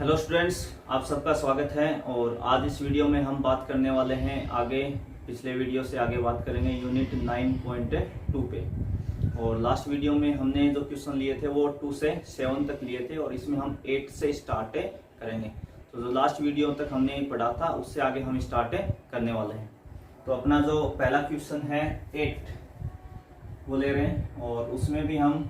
Hello students, आप सबका स्वागत है। और आज इस वीडियो में हम बात करने वाले हैं आगे, पिछले वीडियो से आगे बात करेंगे यूनिट 9.2 पे। और लास्ट वीडियो में हमने जो क्वेश्चन लिए थे वो 2 से 7 तक लिए थे और इसमें हम 8 से स्टार्ट करेंगे। तो जो लास्ट वीडियो तक हमने पढ़ा था उससे आगे हम स्टार्ट करने वाले हैं। तो अपना जो पहला क्वेश्चन है 8 वो ले रहे हैं और उसमें भी हम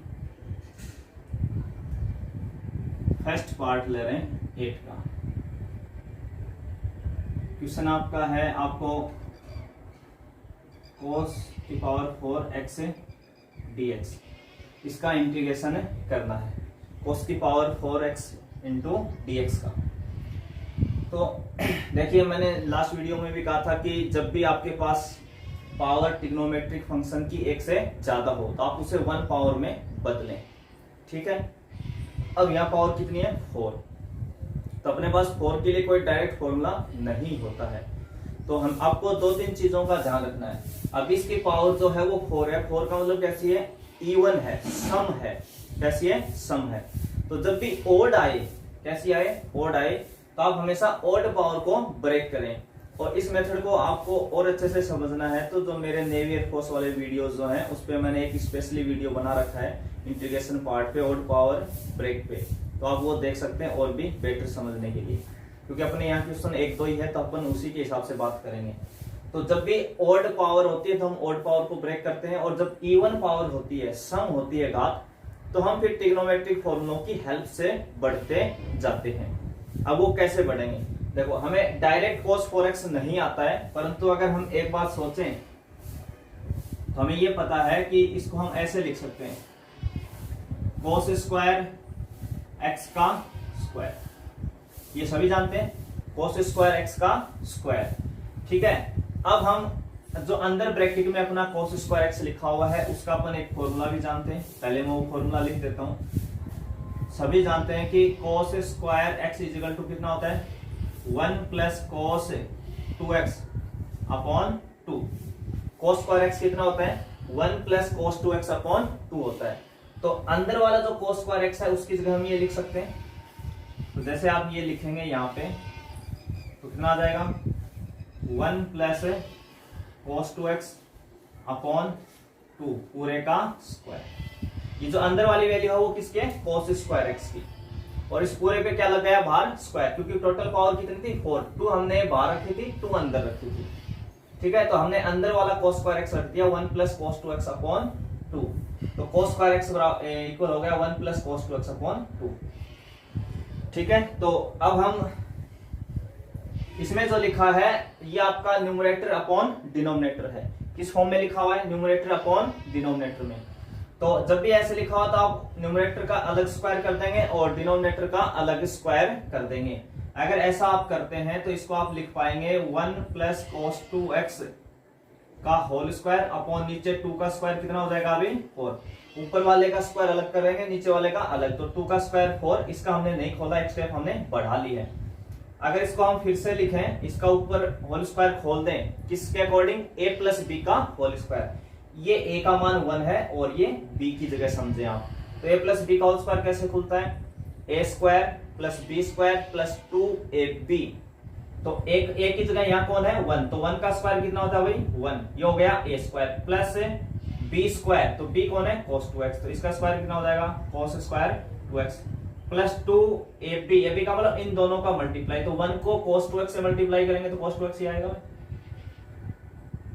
फर्स्ट पार्ट ले रहे हैं 8 का। क्वेश्चन आपका है, आपको cos की पावर 4x dx इसका इंटीग्रेशन करना है, cos की पावर 4x इंटू dx का। तो देखिए, मैंने लास्ट वीडियो में भी कहा था कि जब भी आपके पास पावर ट्रिग्नोमेट्रिक फंक्शन की 1 से ज्यादा हो तो आप उसे 1 पावर में बदलें। ठीक है, अब यहाँ पावर कितनी है 4, तो अपने पास 4 के लिए कोई डायरेक्ट फॉर्मूला नहीं होता है। तो हम आपको 2-3 चीजों का ध्यान रखना है। अब इसकी पावर जो है वो 4 है। 4 का मतलब कैसी है, इवन है, सम है। कैसी है, सम है। तो जब भी ओड आए, कैसी आए, ओड आए, तो आप हमेशा ओड पावर को ब्रेक करें। और इस मेथड को आपको और अच्छे से समझना है तो जो मेरे नेवी एयरफोर्स वाले वीडियोस जो हैं उस पे मैंने एक स्पेशली वीडियो बना रखा है इंटीग्रेशन पार्ट पे, ओड पावर ब्रेक पे, तो आप वो देख सकते हैं और भी बेटर समझने के लिए, क्योंकि अपने यहाँ क्वेश्चन 1-2 ही है तो अपन उसी के हिसाब से बात करेंगे। तो जब भी ओड पावर होती है तो हम ओड पावर को ब्रेक करते हैं, और जब इवन पावर होती है, सम होती है घात, तो हम फिर ट्रिग्नोमेट्रिक फॉर्मूलों की हेल्प से बढ़ते जाते हैं। अब वो कैसे बढ़ेंगे, देखो हमें डायरेक्ट cos 4x नहीं आता है, परंतु अगर हम एक बात सोचें तो हमें ये पता है कि इसको हम ऐसे लिख सकते हैं, cos स्क्वायर x का स्क्वायर, ये सभी जानते हैं, cos स्क्वायर x का स्क्वायर। ठीक है, अब हम जो अंदर ब्रैकेट में अपना cos स्क्वायर x लिखा हुआ है उसका अपन एक फॉर्मूला भी जानते हैं। पहले मैं वो फॉर्मूला लिख देता हूं। सभी जानते हैं कि cos square x equal to कितना होता है, 1 plus cos 2x upon 2। cos square x कितना होता है, 1 प्लस cos 2x अपॉन 2 होता है। तो अंदर वाला जो cos स्क्वायर x है उसकी जगह हम ये लिख सकते हैं। तो जैसे आप ये लिखेंगे यहाँ पे तो कितना आ जाएगा, 1 प्लस cos 2x अपॉन 2 पूरे का स्क्वायर। ये जो अंदर वाली वैल्यू है वो किसके, cos स्क्वायर x की, और इस पूरे पे क्या लगाया, बाहर स्क्वायर, क्योंकि टोटल पावर कितनी थी 4, 2 हमने बाहर रखी थी, 2 अंदर रखी थी। ठीक है, तो हमने अंदर वाला cos स्क्वायर x रख दिया 1 प्लस cos 2x अपॉन 2। तो cos स्क्वायर x इक्वल हो गया 1 प्लस cos 2x अपॉन 2। ठीक है, तो अब हम इसमें जो लिखा है ये आपका न्यूमरेटर अपॉन डिनोमिनेटर है। किस फॉर्म में लिखा हुआ है, न्यूमरेटर अपॉन डिनोमिनेटर में। तो जब भी ऐसे लिखा हो तो आप न्यूमरेटर का अलग स्क्वायर कर देंगे और डिनोमिनेटर का अलग स्क्वायर कर देंगे। अगर ऐसा आप करते हैं तो इसको आप लिख पाएंगे 1 प्लस cos 2x का होल स्क्वायर अपॉन नीचे 2 का स्क्वायर कितना हो जाएगा अभी 4। ऊपर वाले का स्क्वायर अलग करेंगे, नीचे वाले का अलग, तो 2 का स्क्वायर 4। इसका हमने नहीं खोला, एक स्टेप हमने बढ़ा ली है। अगर इसको हम फिर से लिखें, इसका ऊपर होल स्क्वायर खोल दें, किसके अकॉर्डिंग, a प्लस b का होल स्क्वायर। ये a का मान 1 है और ये b की जगह समझे आप। तो a प्लस b का होल स्क्वायर कैसे खुलता है, a square plus b square plus 2ab। तो एक a की जगह यहाँ कौन है 1, तो 1 का स्क्वायर कितना होता है भाई 1, ये हो गया a square plus b square, तो b कौन है cos 2x, तो इसका स्क्वायर कितना हो जाएगा cos square 2x plus 2ab। ab का मतलब इन दोनों का मल्टीप्लाई, तो 1 को cos 2x से मल्टीप्लाई करेंगे तो cos 2x ही आएगा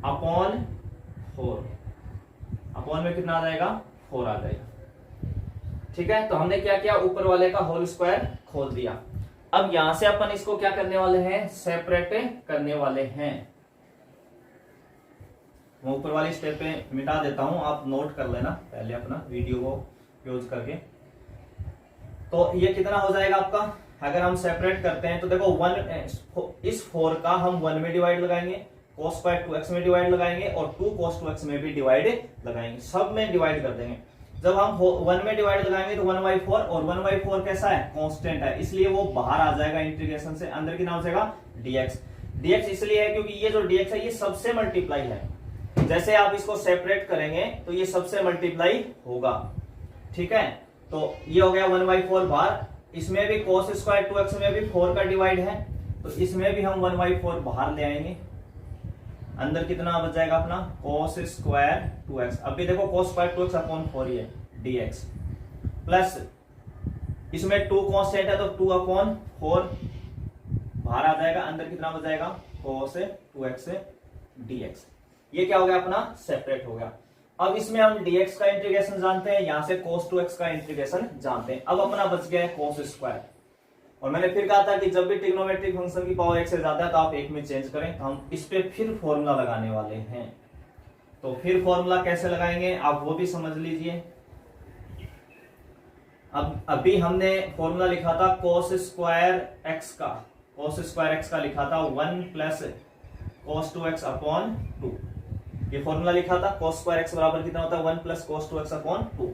अपॉन 4। अपॉन में कितना आ जाएगा 4 आ जाएगा। ठीक है, तो हमने क्या किया, ऊपर वाले का होल स्क्वायर खोल दिया। अब यहां से अपन इसको क्या करने वाले हैं, सेपरेट करने वाले हैं। मैं ऊपर वाली स्टेप पे मिटा देता हूं, आप नोट कर लेना पहले अपना वीडियो को यूज करके। तो ये कितना हो जाएगा आपका, अगर हम सेपरेट करते हैं तो देखो 1 इस 4 का हम 1 में डिवाइड लगाएंगे, cos स्क्वायर 2x में डिवाइड लगाएंगे और 2 cos 2x में भी डिवाइड लगाएंगे, सब में डिवाइड कर देंगे। जब हम 1 में डिवाइड लगाएंगे तो 1/4, और 1/4 कैसा है, कांस्टेंट है, इसलिए वो बाहर आ जाएगा इंटीग्रेशन से, अंदर कितना हो जाएगा dx। dx इसलिए है क्योंकि ये जो dx है ये सबसे मल्टीप्लाई है। जैसे आप इसको सेपरेट करेंगे तो ये सबसे मल्टीप्लाई होगा। ठीक है, तो ये हो गया 1/4 बाहर, इसमें भी cos स्क्वायर 2x में भी 4 का डिवाइड है, तो इसमें भी हम 1/4 बाहर ले आएंगे। अंदर कितना बच जाएगा अपना cos स्क्वायर 2x। अब भी देखो cos स्क्वायर 2x अपॉन 4 ही है dx, प्लस इसमें 2 कांस्टेंट है तो 2 अपॉन 4 बाहर आ जाएगा, अंदर कितना बच जाएगा cos 2x dx। ये क्या हो गया अपना सेपरेट हो गया। अब इसमें हम dx का इंटीग्रेशन जानते हैं, यहां से cos 2x का इंटीग्रेशन जानते हैं। अब अपना बच गया है cos स्क्वायर, और मैंने फिर कहा था कि जब भी ट्रिग्नोमेट्रिक फंक्शन की पावर 1 से ज्यादा है तो आप एक में चेंज करें। तो हम इस पे फिर फॉर्मूला लगाने वाले हैं, तो फिर फॉर्मूला कैसे लगाएंगे आप वो भी समझ लीजिए। अब अभी हमने फॉर्मूला लिखा था cos स्क्वायर x का लिखा था 1 प्लस cos 2x अपॉन 2। ये फॉर्मूला लिखा था cos स्क्वायर x बराबर कितना होता है 1 प्लस cos 2x अपॉन 2।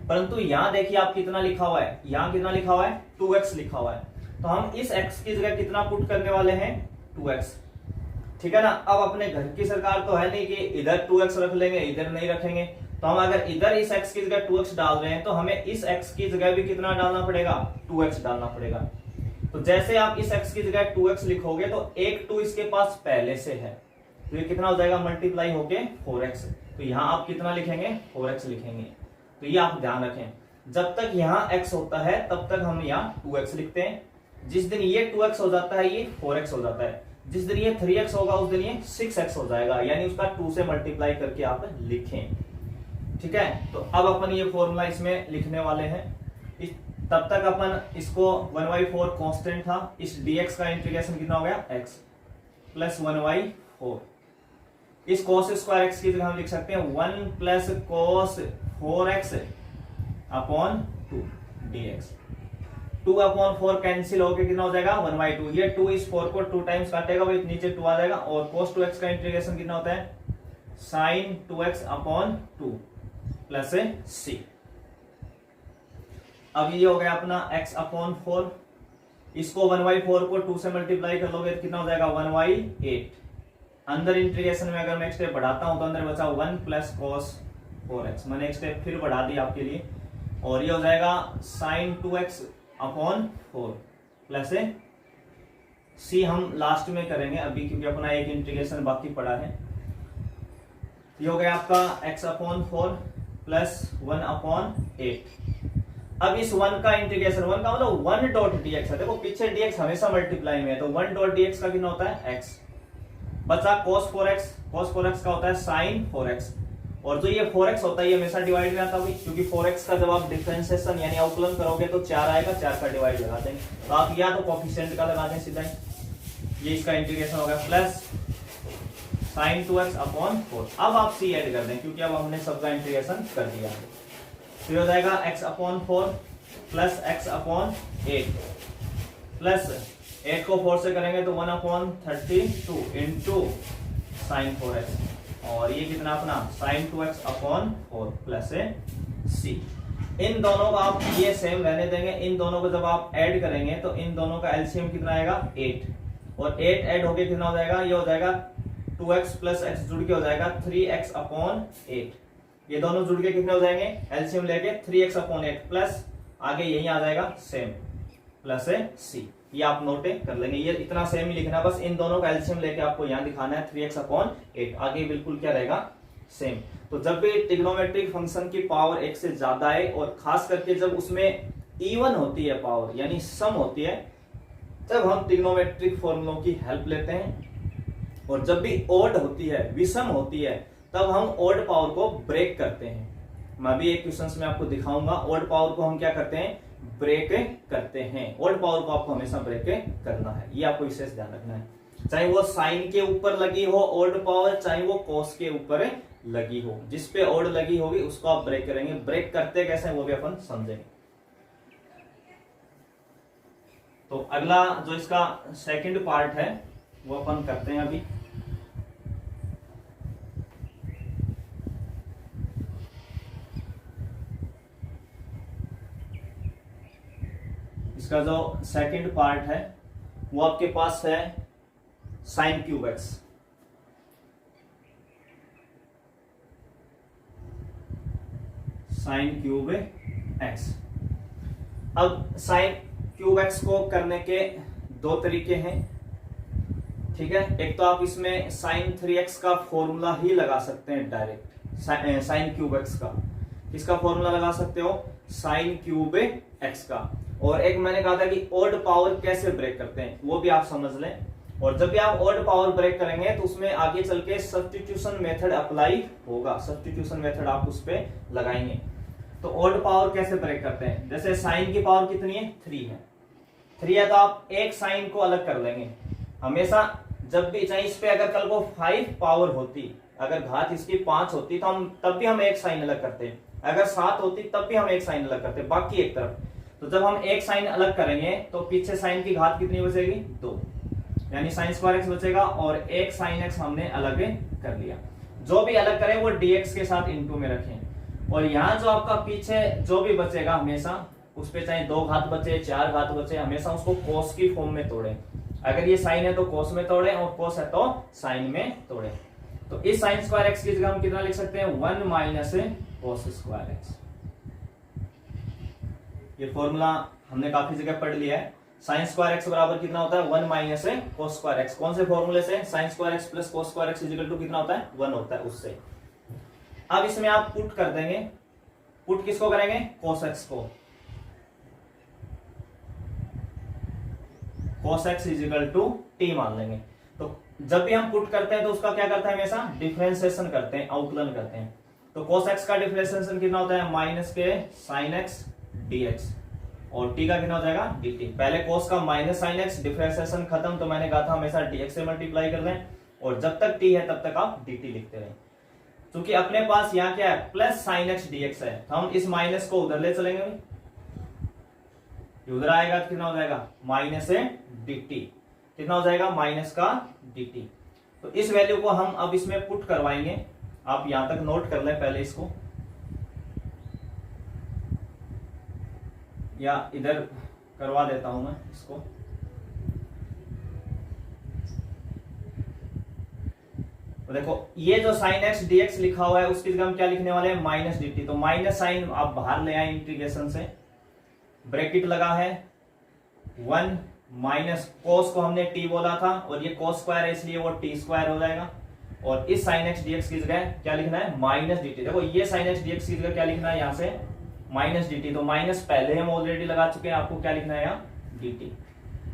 परंतु यहां देखिए आप कितना लिखा हुआ है, यहां कितना लिखा हुआ है 2x लिखा हुआ है, तो हम इस x की जगह कितना पुट करने वाले हैं 2x। ठीक है ना। अब अपने घर की सरकार तो है नहीं कि इधर 2x रख लेंगे इधर नहीं रखेंगे, तो हम अगर इधर इस x की जगह 2x डाल रहे हैं तो हमें इस x की जगह भी कितना डालना पड़ेगा 2x डालना पड़ेगा। तो जैसे आप इस x की जगह 2x लिखोगे तो एक 2 इसके पास पहले से है, तो ये कितना हो जाएगा मल्टीप्लाई होके 4x। तो यहां आप कितना लिखेंगे 4x लिखेंगे। तो ये आप ध्यान रखें, जब तक यहाँ x होता है तब तक हम यहाँ 2x लिखते हैं। जिस दिन ये 2x हो जाता है ये 4x हो जाता है, जिस दिन ये 3x होगा उस दिन ये 6x हो जाएगा, यानी उसका 2 से मल्टीप्लाई करके आप लिखें। ठीक है। तो अब अपन ये फॉर्मूला इसमें लिखने वाले हैं। तब तक अपन इसको 1/4 कांस्टेंट था, इस dx का इंटीग्रेशन कितना हो गया x प्लस 1/4। इस cos स्क्वायर x की जगह हम लिख सकते हैं 1 plus cos 4x upon 2 dx। 2 upon 4 cancel होकर कितना हो जाएगा 1/2। ये 2 इस 4 को 2 टाइम्स काटेगा, वो नीचे 2 आ जाएगा, और cos 2x का इंटीग्रेशन कितना होता है sin 2x upon 2 plus c। अब ये हो गया अपना x अपॉन 4। इसको 1/4 को 2 से मल्टीप्लाई कर लोगे तो कितना हो जाएगा 1/8। अंदर इंटीग्रेशन में अगर मैं एक स्टेप बढ़ाता हूं तो अंदर बचा 1 प्लस cos 4x। मैंने एक स्टेप फिर बढ़ा दिया आपके लिए, और ये हो जाएगा sin 2x upon 4 plus c। हम लास्ट में करेंगे अभी क्योंकि अपना एक इंटीग्रेशन बाकी पड़ा है। ये हो गया आपका x अपॉन 4 प्लस 1 अपॉन 8। अब इस 1 का इंटीग्रेशन, 1 का मतलब 1 डॉट dx है। देखो पीछे dx हमेशा मल्टीप्लाई में है, तो 1 डॉट dx का कितना होता है x। बचा cos 4x, cos 4x का होता है sin 4x, और जो ये 4x होता है ये हमेशा डिवाइड में आता है, क्योंकि 4x का जब आप डिफरेंशिएशन यानी अवकलन करोगे तो 4 आएगा, 4 का डिवाइड लगा देंगे, तो आप या तो कोफिशिएंट का लगा दें सीधा ही। ये इसका इंटीग्रेशन हो गया प्लस sin 2x अपॉन 4। अब आप c ऐड कर दें क्योंकि अब हमने सबका इंटीग्रेशन कर दिया है। फिर हो जाएगा x upon 4 plus x upon 8 plus 8 को 4 से करेंगे तो 1 अपॉन 32 इंटू साइन 4x, और ये कितना अपना sine 2x upon 4 plus c। इन दोनों का आप ये सेम रहने देंगे, इन दोनों को जब आप ऐड करेंगे तो इन दोनों का एलसीएम कितना आएगा 8, और 8 ऐड होके कितना हो जाएगा ये हो जाएगा 2x प्लस x जुड़ के हो जाएगा 3x अपॉन 8। ये दोनों जुड़ के कितने हो जाएंगे एलसीएम लेके 3x अपॉन 8 प्लस आगे यही आ जाएगा सेम प्लस c। ये आप नोट कर लेंगे, ये इतना सेम ही लिखना, बस इन दोनों का एलसीएम लेके आपको यहां दिखाना है 3x अपॉन 8, आगे बिल्कुल क्या रहेगा सेम। तो जब भी ट्रिग्नोमेट्रिक फंक्शन की पावर 1 से ज्यादा है और खास करके जब उसमें इवन होती है पावर यानी सम होती है, तब हम ट्रिग्नोमेट्रिक फॉर्मूलों की हेल्प लेते हैं, और जब भी ओड होती है विषम होती है तब हम ओड पावर को ब्रेक करते हैं। मैं भी एक क्वेश्चन में आपको दिखाऊंगा ओड पावर को हम क्या करते हैं ब्रेक करते हैं। ओड पावर को आपको हमेशा ब्रेक करना है, ये आपको विशेष ध्यान रखना है, चाहे वो साइन के ऊपर लगी हो ओड पावर, चाहे वो कॉस के ऊपर लगी हो, जिस पे ओड लगी होगी उसको आप ब्रेक करेंगे। ब्रेक करते कैसे हैं वो भी अपन समझेंगे। तो अगला जो इसका सेकंड पार्ट है वो अपन करते हैं अभी। इसका जो सेकंड पार्ट है वो आपके पास है sign cube x. Sign cube x. अब साइन क्यूब एक्स को करने के दो तरीके हैं, ठीक है। एक तो आप इसमें साइन 3x का फॉर्मूला ही लगा सकते हैं डायरेक्ट, साइन क्यूब एक्स का। किसका फॉर्मूला लगा सकते हो? साइन क्यूब एक्स का। और एक मैंने कहा था कि ऑड पावर कैसे ब्रेक करते हैं, वो भी आप समझ लें। और जब भी आप ऑड पावर ब्रेक करेंगे तो उसमें आगे चल के सब्स्टिट्यूशन मेथड अप्लाई होगा, सब्स्टिट्यूशन मेथड आप उस पे लगाएंगे। तो ऑड पावर कैसे ब्रेक करते हैं? जैसे साइन की पावर कितनी है? 3 है। 3 है तो आप एक साइन को अलग कर लेंगे हमेशा। जब भी चाहे इस पे अगर कल को 5 पावर होती, अगर घात इसकी 5 होती तो हम तब भी हम एक साइन अलग करते, अगर 7 होती तब भी हम एक साइन अलग करते, बाकी एक तरफ। तो जब हम एक साइन अलग करेंगे तो पीछे साइन की घात कितनी बचेगी? 2, यानी साइन स्क्वायर एक्स बचेगा। और एक साइन एक्स हमने अलग कर लिया। जो भी अलग करें वो dx के साथ इनटू में रखें। और यहाँ जो आपका पीछे जो भी बचेगा हमेशा उस पे चाहे 2 घात बचे, 4 घात बचे, हमेशा उसको कोस की फॉर्म में तोड़े। अगर ये साइन है तो कोस में तोड़े, और कोस है तो साइन में तोड़े। तो इस साइन स्क्वायर एक्स की जगह हम कितना लिख सकते हैं? 1 माइनस कोस स्क्वायर एक्स। ये फॉर्मूला हमने काफी जगह पढ़ लिया है। साइन स्क्वायर एक्स बराबर कितना होता है? 1 माइनस कोस स्क्वायर एक्स। कौन से फॉर्मूले से? Sine square X plus cos square X equal to कितना होता है? 1 होता है, उससे। अब इसमें आप पुट कर देंगे। पुट किसको करेंगे? कोस एक्स को। cos x is equal to T मान लेंगे। तो जब भी हम पुट करते हैं तो उसका क्या करते हैं? हमेशा डिफरेंशिएशन करते हैं, अवकलन करते हैं। तो cos x का डिफरेंशिएशन कितना होता है? माइनस के साइन एक्स dx, और t का कितना हो जाएगा? dt। पहले cos का माइनस साइन एक्स, डिफरेंशिएशन खत्म, तो मैंने कहा था हमेशा dx से मल्टीप्लाई कर दें, और जब तक t है तब तक आप dt लिखते रहें। क्योंकि अपने पास यहाँ क्या है? प्लस साइन एक्स dx है, तो हम इस माइनस को उधर ले चलेंगे, उधर आएगा तो कितना हो जाएगा? Minus dt। कितना हो जाएगा? माइनस का dt। तो इस वैल्यू को हम अब इसमें पुट करवाएंगे। आप यहां तक नोट कर लें पहले इसको, या इधर करवा देता हूं मैं इसको। तो देखो ये जो साइन एक्स dx लिखा हुआ है उसकी जगह हम क्या लिखने वाले हैं? Minus dt। तो माइनस साइन आप बाहर ले आए इंटीग्रेशन से, ब्रैकेट लगा है 1 माइनस कोस को हमने t बोला था, और ये कोस स्क्वायर है इसलिए वो t स्क्वायर हो जाएगा। और इस साइन एक्स dx की जगह क्या लिखना है? Minus dt। देखो ये साइन एक्स dx की जगह क्या लिखना है? यहाँ से माइनस dt। तो माइनस पहले हम ऑलरेडी लगा चुके हैं, आपको क्या लिखना है यहाँ? dt।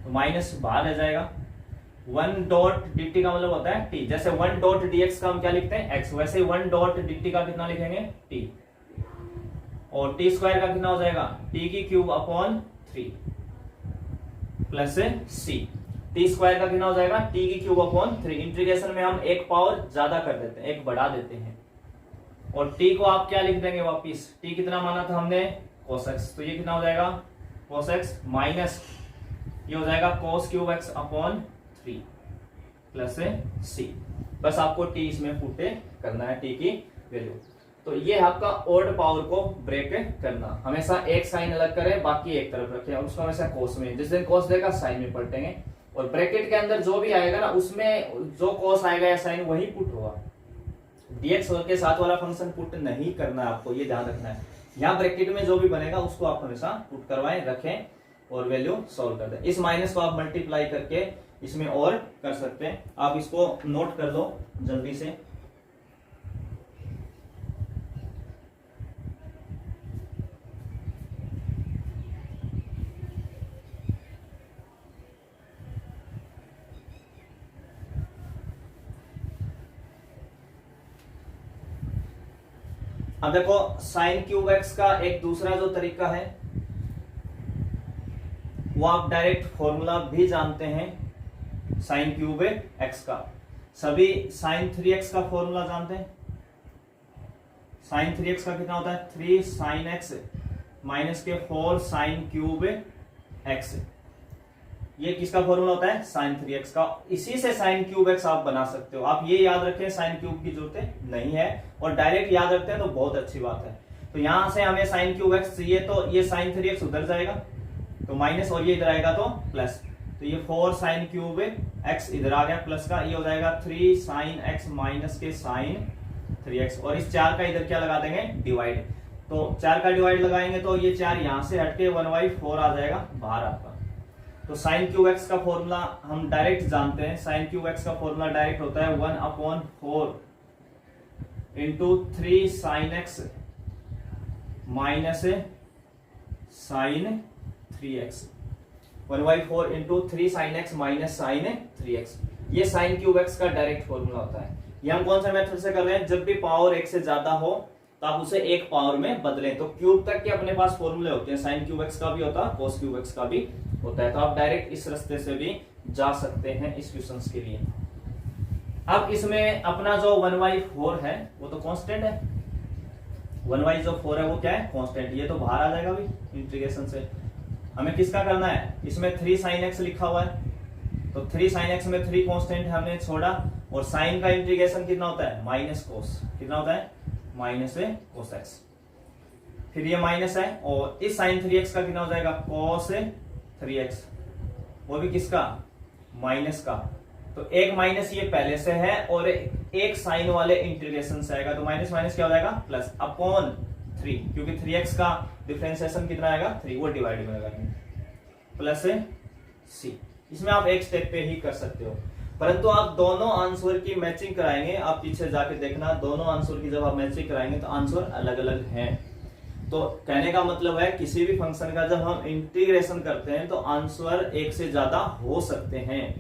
तो माइनस बाहर रह जाएगा। 1 डॉट dt का मतलब होता है t। जैसे 1 डॉट dx का हम क्या लिखते हैं? x, वैसे 1 डॉट dt का कितना लिखेंगे? t। और टी स्क्वायर का कितना हो जाएगा? टी की क्यूब अपॉन 3 प्लस सी। टी स्क्वायर का कितना हो जाएगा? टी की क्यूब अपॉन 3। इंटीग्रेशन में हम एक पावर ज्यादा कर देते हैं, एक बढ़ा देते हैं, और टी को आप क्या लिख देंगे वापिस? टी कितना माना था हमने? cos x। तो ये कितना हो जाएगा? cos x माइनस ये हो जाएगा cos cube x upon 3 plus C. बस आपको टी इसमें पुट करना है, टी की वैल्यू। तो ये आपका ऑड पावर को ब्रेक करना। हमेशा एक साइन अलग करें, बाकी एक तरफ रखें, और उसको हमेशा कोस में, जिस दिन कोस देगा साइन में पलटेंगे। और ब्रैकेट के अंदर जो भी आएगा ना, उसमें जो कोस आएगा या साइन वही पुट होगा। dx के साथ वाला फंक्शन पुट नहीं करना है आपको, ये ध्यान रखना है। यहाँ ब्रैकेट में जो भी बनेगा उसको आप हमेशा पुट करवाएं, रखें और वैल्यू सॉल्व कर दें। इस माइनस को आप मल्टीप्लाई करके इसमें और कर सकते हैं। आप इसको नोट कर लो जल्दी से। अब देखो साइन क्यूब एक्स का एक दूसरा जो तरीका है वो आप डायरेक्ट फॉर्मूला भी जानते हैं साइन क्यूब एक्स का। सभी साइन 3x का फॉर्मूला जानते हैं। साइन 3x का कितना होता है? 3 साइन एक्स माइनस के 4 साइन क्यूब एक्स। ये किसका फॉर्मूला होता है? साइन 3x का। इसी से साइन क्यूब एक्स आप बना सकते हो। आप ये याद रखें, साइन क्यूब की जरूरत नहीं है, और डायरेक्ट याद रखते हैं तो बहुत अच्छी बात है। तो यहां से हमें साइन क्यूब एक्स चाहिए, तो ये साइन 3x उधर जाएगा तो माइनस, और ये इधर आएगा तो प्लस। तो ये 4 साइन क्यूब एक्स इधर आ गया प्लस का, ये हो जाएगा 3 साइन एक्स माइनस के साइन 3x, और इस 4 का इधर क्या लगा देंगे? डिवाइड। तो 4 का डिवाइड लगाएंगे तो ये 4 यहां से हटके 1/4 आ जाएगा बाहर आपका। तो साइन क्यूब एक्स का फॉर्मूला हम डायरेक्ट जानते हैं। साइन क्यूब एक्स का फॉर्मूला डायरेक्ट होता है 1/4 into 3 sine x minus sine 3x। 1/4 into 3 sine x minus sine 3x। ये साइन क्यूब एक्स का डायरेक्ट फॉर्मूला होता है। ये हम कौन सा मेथड से कर रहे हैं, जब भी पावर एक से ज्यादा हो तो आप उसे एक पावर में बदलें। तो क्यूब तक के अपने पास फॉर्मूले होते हैं, साइन क्यूब एक्स का भी होता है, कोस क्यूब एक्स का भी होता है। तो आप डायरेक्ट इस रास्ते से भी जा सकते हैं इस क्वेश्चन के लिए। अब इसमें अपना जो 1/4 है वो तो कांस्टेंट है, 1/4 है वो क्या है, कांस्टेंट। ये तो बाहर आ जाएगा भी इंटीग्रेशन से। हमें किसका करना है, इसमें 3 साइन एक्स लिखा हुआ है, तो 3 साइन एक्स में 3 कांस्टेंट हमने छोड़ा, और साइन का इंटीग्रेशन कितना होता है, माइनस कोस। कितना होता है, माइनस कोस एक्स। फिर ये माइनस है, और इस साइन 3x का कितना हो जाएगा, कोस 3x, वो भी किसका, माइनस का। तो एक माइनस ये पहले से है और एक साइन वाले इंटीग्रेशन से आएगा, तो माइनस माइनस क्या हो जाएगा, प्लस अपॉन 3, क्योंकि 3x का डिफरेंशिएशन कितना आएगा, 3, वो डिवाइड में लगा प्लस c। इसमें आप एक स्टेप पे ही कर सकते हो, परंतु आप दोनों आंसर की मैचिंग कराएंगे। आप पीछे जाके देखना, दोनों आंसर की जब आप मैचिंग कराएंगे तो आंसर अलग अलग हैं। तो कहने का मतलब है किसी भी फंक्शन का जब हम इंटीग्रेशन करते हैं तो आंसर एक से ज्यादा हो सकते हैं,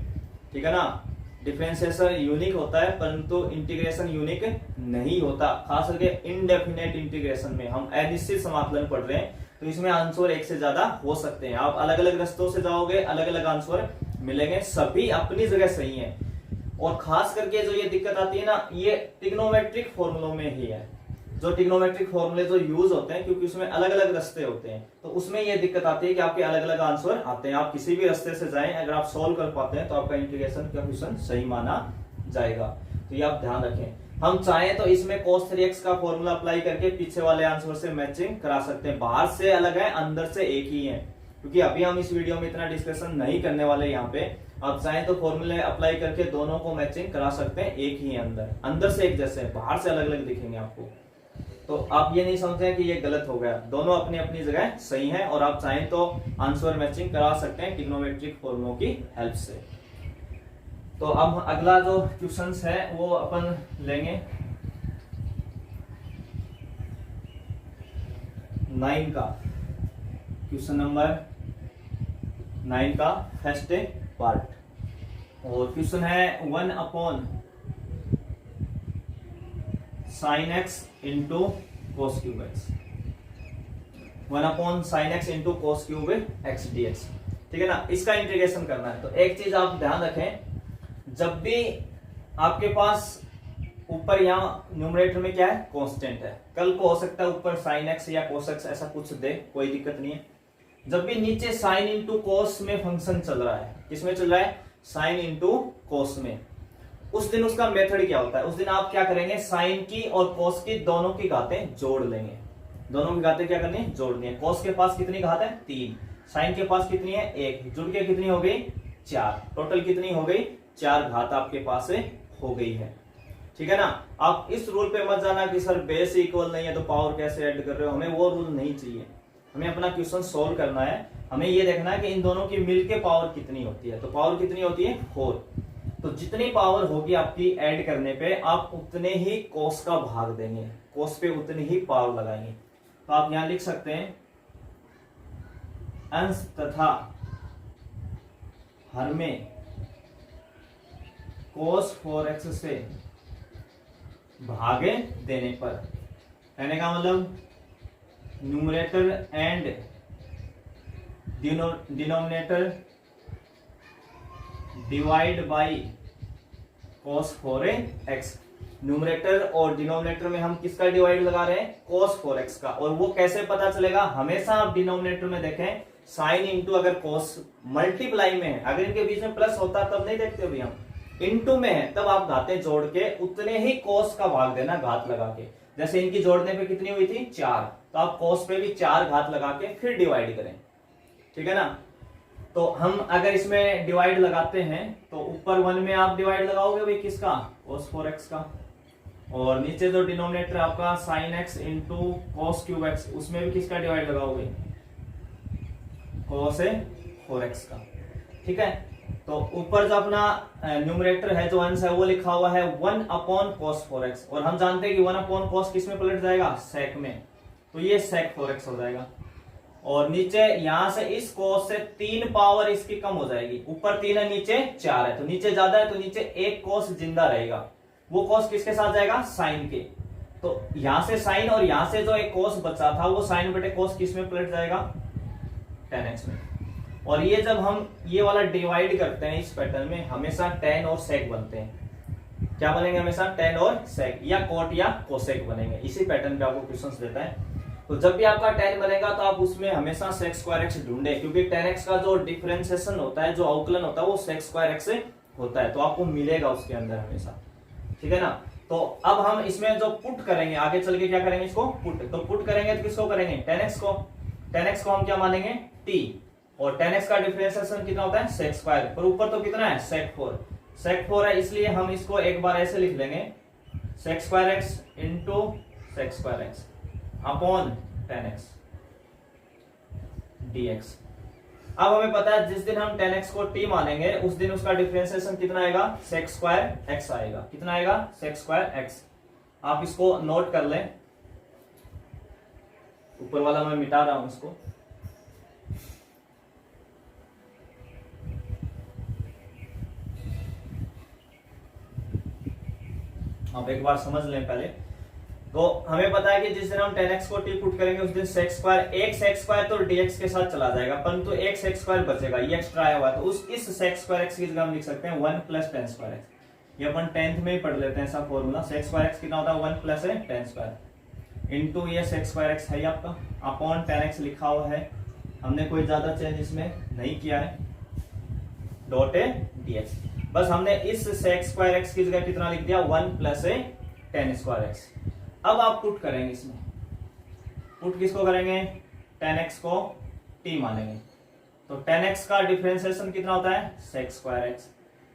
ठीक है ना। डिफरेंशिएशन यूनिक होता है परंतु इंटीग्रेशन यूनिक नहीं होता, खास करके इनडेफिनेट इंटीग्रेशन में हम अनिश्चित समाकलन पढ़ रहे हैं तो इसमें आंसर एक से ज्यादा हो सकते हैं। आप अलग अलग रास्तों से जाओगे, अलग अलग आंसर मिलेंगे, सभी अपनी जगह सही है। और खास करके जो ये दिक्कत आती है ना, ये ट्रिग्नोमेट्रिक फॉर्मूलों में ही है। जो ट्रिग्नोमेट्रिक फॉर्मूले जो यूज होते हैं, क्योंकि उसमें अलग अलग रास्ते होते हैं, तो उसमें ये दिक्कत आती है कि आपके अलग अलग आंसर आते हैं। आप किसी भी रास्ते से जाएं, अगर आप सोल्व कर पाते हैं तो आपका इंटीग्रेशन का क्वेश्चन सही माना जाएगा। तो ये आप ध्यान रखें। हम चाहें तो इसमें cos 3x का फॉर्मूला अप्लाई करके पीछे वाले आंसर से मैचिंग करा सकते हैं। बाहर से अलग है, अंदर से एक ही है, क्योंकि अभी हम इस वीडियो में इतना डिस्कशन नहीं करने वाले। यहाँ पे आप चाहें तो फॉर्मूले अप्लाई करके दोनों को मैचिंग करा सकते हैं, एक ही है, अंदर से एक जैसे, बाहर से अलग अलग दिखेंगे आपको। तो आप ये नहीं समझते कि ये गलत हो गया, दोनों अपनी अपनी जगह सही है, और आप चाहें तो आंसर मैचिंग करा सकते हैं ट्रिग्नोमेट्रिक फॉर्मूलों की हेल्प से। तो अब अगला जो क्वेश्चन है वो अपन लेंगे 9 का, क्वेश्चन नंबर 9 का फर्स्ट पार्ट। और क्वेश्चन है 1/sin x into cos cube x, 1/sin x into cos cube x dx, ठीक है ना। इसका इंटीग्रेशन करना है। तो एक चीज आप ध्यान रखें, जब भी आपके पास ऊपर यहाँ न्यूमरेटर में क्या है, कांस्टेंट है, कल को हो सकता है ऊपर sin x या cos x ऐसा कुछ दे, कोई दिक्कत नहीं है। जब भी नीचे sin इंटू कोस में फंक्शन चल रहा है, किसमें चल रहा है, sin इंटू कोस में, उस दिन उसका मेथड क्या होता है, उस दिन आप क्या करेंगे, साइन की और कोस की दोनों की घातें जोड़ लेंगे। दोनों की घातें क्या करनी है, जोड़नी है। कोस के पास कितनी घात है, 3, साइन के पास कितनी है, 1, जुड़ के कितनी हो गई, 4, टोटल कितनी हो गई, 4 घात आपके पास हो गई है, ठीक है ना। आप इस रूल पे मत जाना कि सर बेस इक्वल नहीं है तो पावर कैसे ऐड कर रहे हो, हमें वो रूल नहीं चाहिए। हमें अपना क्वेश्चन सोल्व करना है, हमें ये देखना है कि इन दोनों की मिलके पावर कितनी होती है। तो पावर कितनी होती है, 4। तो जितनी पावर होगी आपकी ऐड करने पे, आप उतने ही कोस का भाग देंगे, कोस पे उतनी ही पावर लगाएंगे। तो आप यहां लिख सकते हैं, अंश तथा हर में cos 4x से भागे देने पर, कहने का मतलब numerator and denominator divide by cos 4x। Numerator और डिनोमिनेटर में हम किसका डिवाइड लगा रहे हैं, cos 4x का। और वो कैसे पता चलेगा, हमेशा आप डिनोमिनेटर में देखें साइन इंटू, अगर cos मल्टीप्लाई में है, अगर इनके बीच में प्लस होता तब नहीं देखते अभी हम, इंटू में है तब आप घातें जोड़ के उतने ही cos का भाग देना घात लगा के। जैसे इनकी जोड़ने पे कितनी हुई थी, 4, तो आप cos पे भी 4 घात लगा के फिर डिवाइड करें, ठीक है ना। तो हम अगर इसमें डिवाइड लगाते हैं तो ऊपर 1 में आप डिवाइड लगाओगे भाई किसका, cos 4x का, और नीचे जो डिनोमिनेटर आपका sin x into cos cube x, उसमें भी किसका डिवाइड लगाओगे, cos 4x का। ठीक है। तो ऊपर जो अपना न्यूमरेटर है जो अंश है वो लिखा हुआ है 1/cos4x, और हम जानते हैं कि 1/cos किस में पलट जाएगा, sec में, तो ये sec4x हो जाएगा। और नीचे यहां से इस cos से 3 पावर इसकी कम हो जाएगी, ऊपर 3 है नीचे 4 है, तो नीचे ज्यादा है तो नीचे एक cos जिंदा रहेगा, वो cos किसके साथ जाएगा, साइन के। तो यहां से साइन और यहां से जो एक cos बचा था वो साइन बटे cos किस में पलट जाएगा, tan x में। और ये जब हम ये वाला डिवाइड करते हैं इस पैटर्न में हमेशा tan और sec बनते हैं। क्या बनेंगे, हमेशा tan और sec या cot या cosec बनेंगे। इसी पैटर्न पे आपको क्वेश्चंस देता है। तो जब भी आपका tan बनेगा तो आप उसमें हमेशा sec2x ढूंढे, क्योंकि tan x का जो डिफरेंशिएशन होता है, जो अवकलन होता है वो sec2x से होता है, तो आपको मिलेगा उसके अंदर हमेशा, ठीक है ना। तो अब हम इसमें जो पुट करेंगे, आगे चल के क्या करेंगे, इसको पुट, तो पुट करेंगे तो किसको करेंगे, tan x को हम क्या मानेंगे, t, और tan x का डिफरेंशिएशन कितना होता है, sec2, पर ऊपर तो कितना है, sec4 है, इसलिए हम इसको एक बार ऐसे लिख लेंगे, sec2x into sec2x upon tan x dx। अब हमें पता है जिस दिन हम tan x को t मानेंगे उस दिन उसका डिफरेंशिएशन कितना आएगा, sec2x आएगा। कितना आएगा, sec2x। आप इसको नोट कर लें, ऊपर वाला मैं मिटा रहा हूं इसको। अब एक बार समझ लें पहले। तो हमें पता है कि जिस दिन हम tan x को t पुट करेंगे उस दिन sec2, एक sec2 तो dx के साथ चला जाएगा, परंतु एक sec2 बचेगा, ये एक्स्ट्रा आया हुआ, तो उस इस sec2x की जगह हम लिख सकते हैं 1 + tan2x। ये अपन 10th में ही पढ़ लेते हैं ऐसा फॉर्मूला। sec2x कितना होता है, 1 + tan2 इंटू ये sec2x है आपका अपॉन tan x लिखा हुआ है, हमने कोई ज्यादा चेंज इसमें नहीं किया है, डॉट dx। बस हमने इस sec2x की जगह कितना लिख दिया, 1 + tan2x। अब आप पुट करेंगे इसमें, पुट किसको करेंगे, tan x को t मानेंगे, तो tan x का डिफरेंशिएशन कितना होता है, sec2x,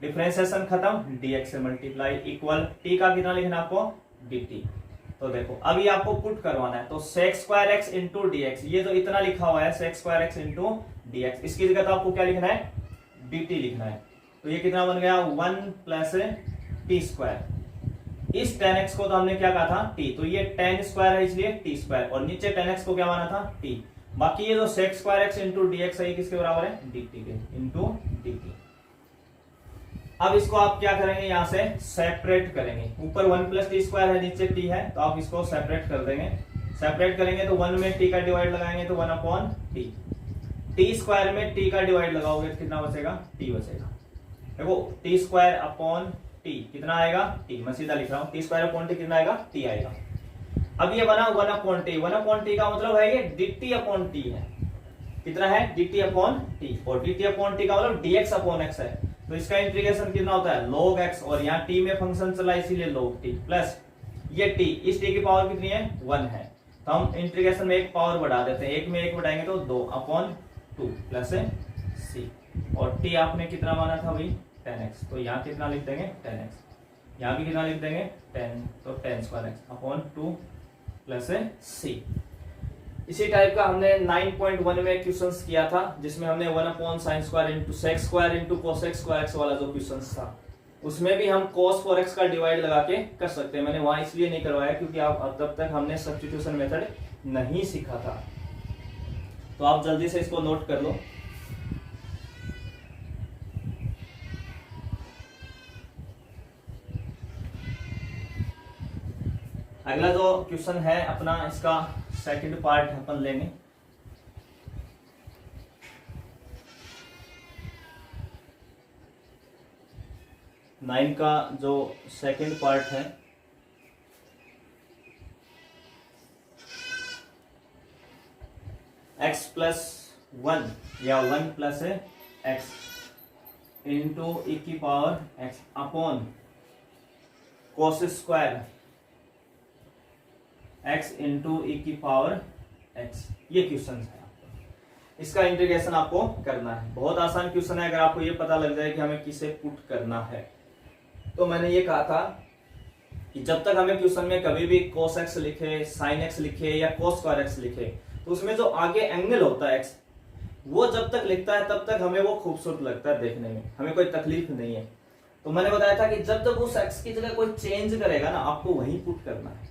डिफरेंशिएशन खत्म, dx से मल्टीप्लाई इक्वल t का कितना लिखना है आपको, dt। तो देखो अभी आपको पुट करवाना है, तो sec2x इंटू dx, ये जो इतना लिखा हुआ है sec2x इंटू dx, इसकी जगह तो आपको क्या लिखना है, dt लिखना है। तो ये कितना बन गया, 1 + t²। इस tan x को तो हमने क्या कहा था, t, तो ये tan² है इसलिए t², और नीचे tan x को क्या माना था, t। बाकी ये जो sec2x इंटू dx है किसके बराबर है, dt के, इंटू dt। अब इसको आप क्या करेंगे, यहां से सेपरेट करेंगे, ऊपर 1 + t² है, नीचे t है, तो आप इसको सेपरेट कर देंगे। सेपरेट करेंगे तो 1 में t का डिवाइड लगाएंगे तो 1/t, t² में t का डिवाइड लगाओगे तो कितना बचेगा, t बचेगा। देखो t² t कितना आएगा, t, मैं सीधा लिख रहा हूं, t² t कितना आएगा, t आएगा। अब ये बना 1/t, 1/t का मतलब है ये dt/t है, कितना है, dt/t, और dt/t का मतलब dx/x है, तो इसका इंटीग्रेशन कितना होता है, log x, और यहाँ t में फंक्शन चला इसीलिए log t, प्लस ये t, इस t की पावर कितनी है, 1 है, तो हम इंटीग्रेशन में एक पावर बढ़ा देते हैं, एक में एक बढ़ाएंगे तो 2/2 प्लस c, और t आपने कितना माना था भाई, tan x, तो यहाँ कितना लिख देंगे, tan x, यहाँ भी कितना लिख देंगे, tan, तो tan2x अपॉन 2 प्लस c। इसी टाइप का हमने 9.1 में क्वेश्चंस किया था, जिसमें हमने 1/sin² into sec² into cosec² वाला जो क्वेश्चंस था, उसमें भी हम cos4x का डिवाइड लगा के कर सकते हैं। मैंने वहां इसलिए नहीं करवाया क्योंकि आप तब तक हमने सब्स्टिट्यूशन मेथड नहीं सीखा था, तो आप जल्दी से इसको नोट कर लो। अगला जो क्वेश्चन है अपना, इसका सेकंड पार्ट अपन लेंगे। नाइन का जो सेकंड पार्ट है, x+1 या 1 + x into e⁻x upon cos² x into e⁻x, ये क्वेश्चन है आपका। इसका इंटीग्रेशन आपको करना है, बहुत आसान क्वेश्चन है। अगर आपको ये पता लग जाए कि हमें किसे पुट करना है, तो मैंने ये कहा था कि जब तक हमें क्वेश्चन में कभी भी cos x लिखे, sin x लिखे या cos² x लिखे, तो उसमें जो आगे एंगल होता है x, वो जब तक लिखता है तब तक हमें वो खूबसूरत लगता है देखने में, हमें कोई तकलीफ नहीं है। तो मैंने बताया था कि जब तक उस x की जगह कोई चेंज करेगा ना, आपको वही पुट करना है।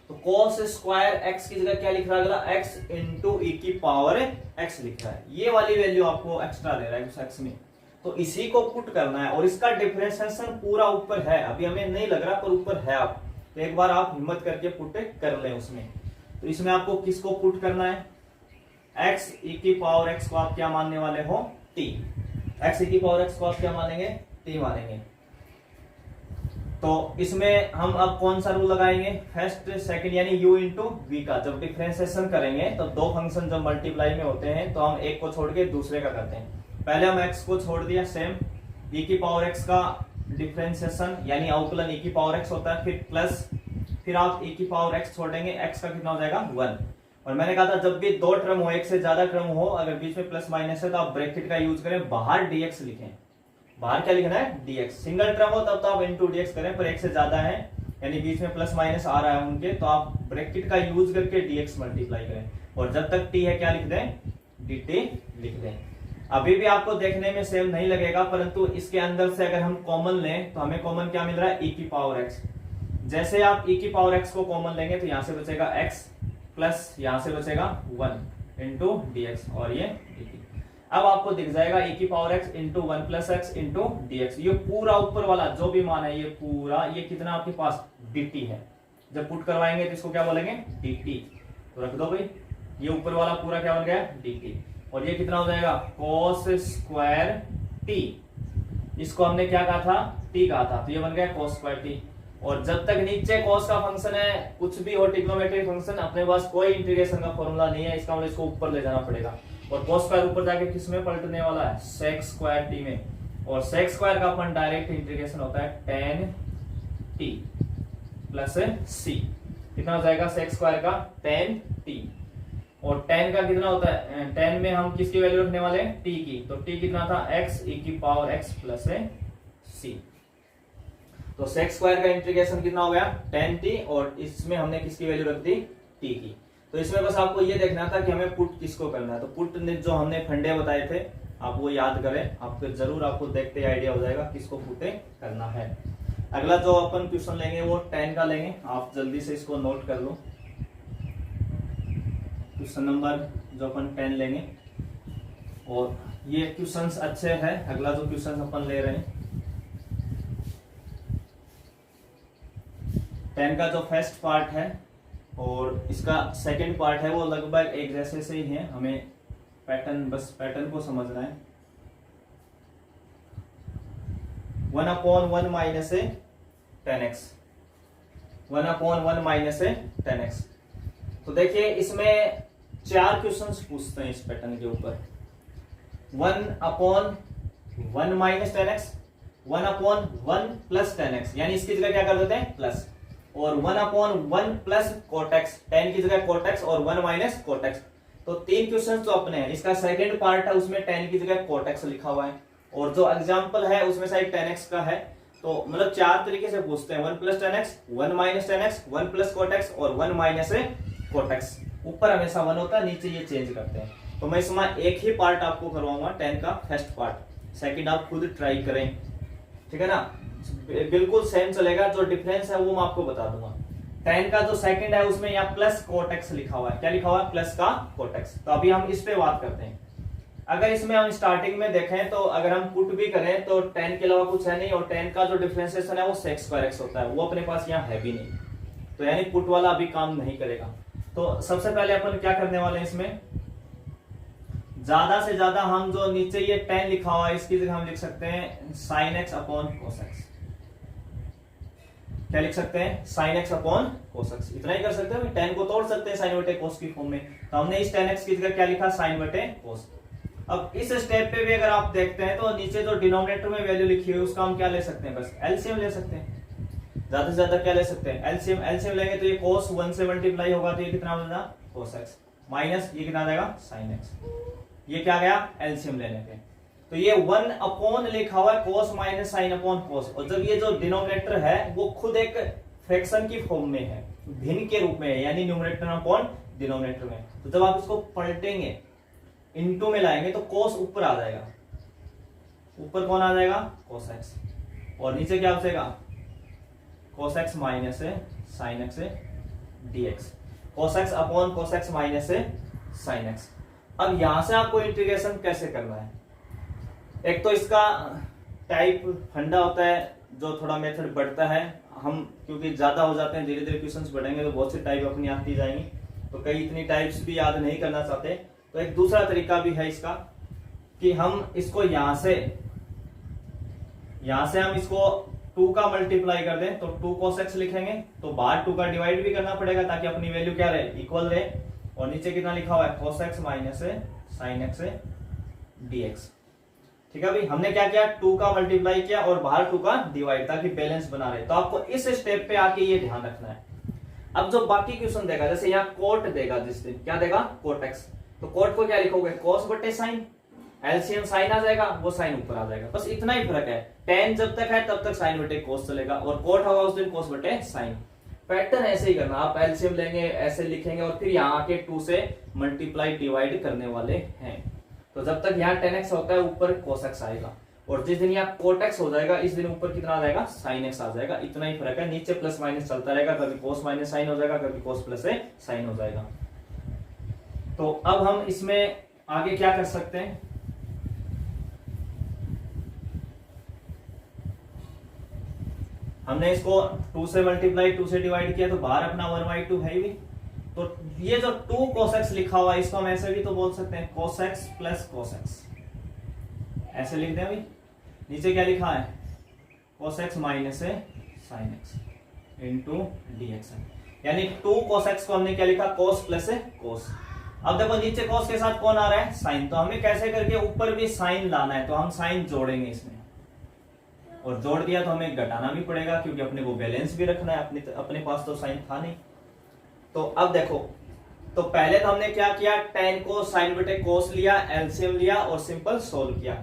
तो cos स्क्वायर x की जगह क्या लिख रहा है अगला, x इंटू e की पावर x लिख रहा है। ये वाली वैल्यू आपको एक्स्ट्रा दे रहा है उस x में, तो इसी को पुट करना है। और इसका डिफरेंशिएशन पूरा ऊपर है, अभी हमें नहीं लग रहा पर ऊपर है। आप तो एक बार आप हिम्मत करके पुट कर लें उसमें। तो इसमें आपको किसको पुट करना है, x e की पावर x को आप क्या मानने वाले हो, t। x e की पावर x को आप क्या मानेंगे, t मानेंगे। तो इसमें हम अब कौन सा रूल लगाएंगे, फर्स्ट सेकंड यानी u इंटू वी का। जब डिफरेंशिएशन करेंगे तो दो फंक्शन जब मल्टीप्लाई में होते हैं तो हम एक को छोड़ के दूसरे का करते हैं। पहले हम x को छोड़ दिया सेम, e की पावर x का डिफरेंशिएशन यानी अवकलन e की पावर x होता है, फिर प्लस, फिर आप e की पावर x छोड़ेंगे, x का कितना हो जाएगा 1। और मैंने कहा था जब भी दो टर्म हो, एक से ज्यादा टर्म हो, अगर बीच में प्लस माइनस है तो आप ब्रैकेट का यूज करें, बाहर dx लिखें। बाहर क्या लिखना है, dx। सिंगल टर्म हो तब तो आप इंटू dx करें, पर एक से ज्यादा है यानी बीच में प्लस माइनस आ रहा है उनके, तो आप ब्रैकेट का यूज करके dx मल्टीप्लाई करें। और जब तक t है क्या लिख दें, dt लिख दें। अभी भी आपको देखने में सेम नहीं लगेगा, परंतु इसके अंदर से अगर हम कॉमन लें तो हमें कॉमन क्या मिल रहा है, e की पावर x। जैसे आप e की पावर x को कॉमन लेंगे तो यहां से बचेगा x प्लस यहां से बचेगा 1 इंटू dx और ये dt। अब आपको दिख जाएगा e की power x into 1 plus x into dx। ये पूरा ऊपर वाला जो भी मान है ये पूरा, ये कितना आपके पास dt है। जब पुट करवाएंगे तो इसको क्या बोलेंगे, dt। तो रख दो भाई, ये ऊपर वाला पूरा क्या बन गया, dt। और ये कितना हो जाएगा, cos स्क्वायर t। इसको हमने क्या कहा था, t कहा था, तो ये बन गया cos स्क्वायर t। और जब तक नीचे cos का फंक्शन है, कुछ भी हो ट्रिग्नोमेट्रिक फंक्शन, अपने पास कोई इंटीग्रेशन का फॉर्मूला नहीं है, इसका मतलब इसको ऊपर ले जाना पड़ेगा। और cos स्क्वायर ऊपर जाके किस में पलटने वाला है, sec स्क्वायर t में। और sec स्क्वायर का अपन डायरेक्ट इंटीग्रेशन होता है tan t प्लस c। कितना हो जाएगा sec स्क्वायर का tan t। और tan का कितना होता है, tan में हम किसकी वैल्यू रखने वाले हैं, t की। तो t कितना था, x e की पावर x प्लस c। तो sec स्क्वायर का इंटीग्रेशन कितना हो गया, tan t, और इसमें हमने किसकी वैल्यू रख दी, t की। तो इसमें बस आपको ये देखना था कि हमें पुट किसको करना है। तो पुट ने जो हमने फंडे बताए थे आप वो याद करें, आप फिर जरूर आपको देखते ही आइडिया हो जाएगा किसको पुटे करना है। अगला जो अपन क्वेश्चन लेंगे वो tan का लेंगे, आप जल्दी से इसको नोट कर लो। क्वेश्चन नंबर जो अपन 10 लेंगे, और ये क्वेश्चंस अच्छे हैं। अगला जो क्वेश्चन अपन ले रहे हैं 10 का जो फर्स्ट पार्ट है और इसका सेकंड पार्ट है वो लगभग एक जैसे से ही है, हमें पैटर्न, बस पैटर्न को समझना है। 1/1 माइनस 10x, 1/1 माइनस 10x। तो देखिए इसमें 4 क्वेश्चंस पूछते हैं इस पैटर्न के ऊपर। 1/1 माइनस 10x, 1/1 प्लस 10x, यानी इसकी जगह क्या कर देते हैं प्लस, और 1/1 प्लस कोटेक्स, 10 की जगह कोटेक्स और 1 माइनस कोटेक्स। तो 3 क्वेश्चन तो अपने हैं। इसका सेकंड पार्ट है उसमें 10 की जगह कोटेक्स लिखा हुआ है, और जो एग्जांपल है उसमें शायद 10x का है। तो मतलब 4 तरीके से पूछते हैं, 1 plus 10x, 1 minus 10x, 1 plus cortex और 1 माइनस कोटेक्स। ऊपर हमेशा 1 होता है, नीचे ये चेंज करते हैं। तो मैं इसमें एक ही पार्ट आपको करवाऊंगा 10 का फर्स्ट पार्ट, सेकंड आप खुद ट्राई करें, ठीक है ना। बिल्कुल सेम चलेगा, जो डिफरेंस है वो मैं आपको बता दूंगा। 10 का जो सेकंड है उसमें यहाँ प्लस कोटेक्स लिखा हुआ है, क्या लिखा हुआ है, प्लस का कोटेक्स। तो अभी हम इस पे बात करते हैं। अगर इसमें हम स्टार्टिंग में देखें तो अगर हम पुट भी करें तो 10 के अलावा कुछ है नहीं, और 10 का जो डिफरेंशिएशन है वो sec स्क्वायर x होता है, वो अपने पास यहाँ है भी नहीं, तो यानी पुट वाला अभी काम नहीं करेगा। तो सबसे पहले अपन क्या करने वाले हैं, इसमें ज्यादा से ज्यादा हम जो नीचे ये 10 लिखा हुआ है इसकी जगह हम लिख सकते हैं sin x upon cos x। क्या लिख सकते हैं, sin x upon cos x। इतना ही कर सकते हैं, 10 को तोड़ सकते हैं sin बटे cos की फॉर्म में। तो हमने इस 10x की जगह क्या लिखा, sin बटे cos। अब इस स्टेप पे भी अगर आप देखते हैं तो नीचे जो डिनोमिनेटर में वैल्यू लिखी हुई है उसका हम क्या ले सकते हैं, बस एलसीएम ले सकते हैं। ज्यादा से ज्यादा क्या ले सकते हैं, एलसीएम। एलसीएम लेंगे तो ये cos 1 से मल्टीप्लाई होगा तो ये कितना हो जाएगा cos x, माइनस ये कितना आ जाएगा sin x। ये क्या गया एलसीएम लेने पे। तो ये 1 अपॉन लिखा हुआ है cos minus sine upon cos, और जब ये जो डिनोमिनेटर है वो खुद एक फ्रैक्शन की फॉर्म में है, भिन्न के रूप में है, यानी न्यूमरेटर अपॉन डिनोमिनेटर में। तो जब आप इसको पलटेंगे इनटू में लाएंगे तो cos ऊपर आ जाएगा, ऊपर कौन आ जाएगा cos x, और नीचे क्या बचेगा cos x माइनस है sin x dx, cos x upon cos x minus है sin x। अब यहां से आपको इंटीग्रेशन कैसे करना है, एक तो इसका टाइप फंडा होता है जो थोड़ा मेथड बढ़ता है, हम क्योंकि ज्यादा हो जाते हैं धीरे धीरे क्वेश्चंस बढ़ेंगे तो बहुत सी टाइप अपनी आती जाएंगी, तो कई इतनी टाइप्स भी याद नहीं करना चाहते, तो एक दूसरा तरीका भी है इसका कि हम इसको यहां से हम इसको 2 का मल्टीप्लाई कर दें तो 2 cos x लिखेंगे, तो बाहर 2 का डिवाइड भी करना पड़ेगा ताकि अपनी वैल्यू क्या रहे इक्वल रहे, और नीचे कितना लिखा हुआ है cos x minus sin x dx। ठीक है भाई, हमने क्या किया 2 का मल्टीप्लाई किया और बाहर 2 का डिवाइड ताकि बैलेंस बना रहे, तो आपको इस स्टेप पे आके ये ध्यान रखना है। अब जो बाकी क्वेश्चन देगा, जैसे यहाँ कोट देगा, जिस दिन क्या देगा कोट एक्स, तो कोट को क्या लिखोगे cos बटे साइन, एलसीएम साइन आ जाएगा, वो साइन ऊपर आ जाएगा, बस इतना ही फर्क है। टेन जब तक है तब तक साइन बटे कोस चलेगा, और कोट होगा उस दिन कोस बटे साइन। पैटर्न ऐसे ही करना, आप एलसीएम लेंगे ऐसे लिखेंगे और फिर यहाँ आके 2 से मल्टीप्लाई डिवाइड करने वाले हैं, तो जब तक यहाँ 10x होता है ऊपर cos x आएगा, और जिस दिन यहाँ cot x हो जाएगा इस दिन ऊपर कितना आ जाएगा sin x आ जाएगा, इतना ही फर्क है। नीचे प्लस माइनस चलता रहेगा, कभी cos माइनस साइन हो जाएगा, कभी cos प्लस साइन हो जाएगा। तो अब हम इसमें आगे क्या कर सकते हैं, हमने इसको 2 से मल्टीप्लाई 2 से डिवाइड किया तो बाहर अपना 1/2 है ही, तो ये जो 2 cos x लिखा हुआ है इसको हम ऐसे भी तो बोल सकते हैं cos x plus cos x, ऐसे लिख दें अभी। नीचे क्या लिखा है cos x minus sin x into dx, यानी 2 cos x को हमने क्या लिखा cos प्लस cos। अब देखो नीचे cos के साथ कौन आ रहा है sin, तो हमें कैसे करके ऊपर भी sin लाना है, तो हम sin जोड़ेंगे इसमें, और जोड़ दिया तो हमें घटाना भी पड़ेगा क्योंकि अपने को बैलेंस भी रखना है, अपने पास तो साइन था नहीं। तो अब देखो, तो पहले तो हमने क्या किया, tan को sin बटे cos लिया, एलसीएम लिया और सिंपल सोल्व किया।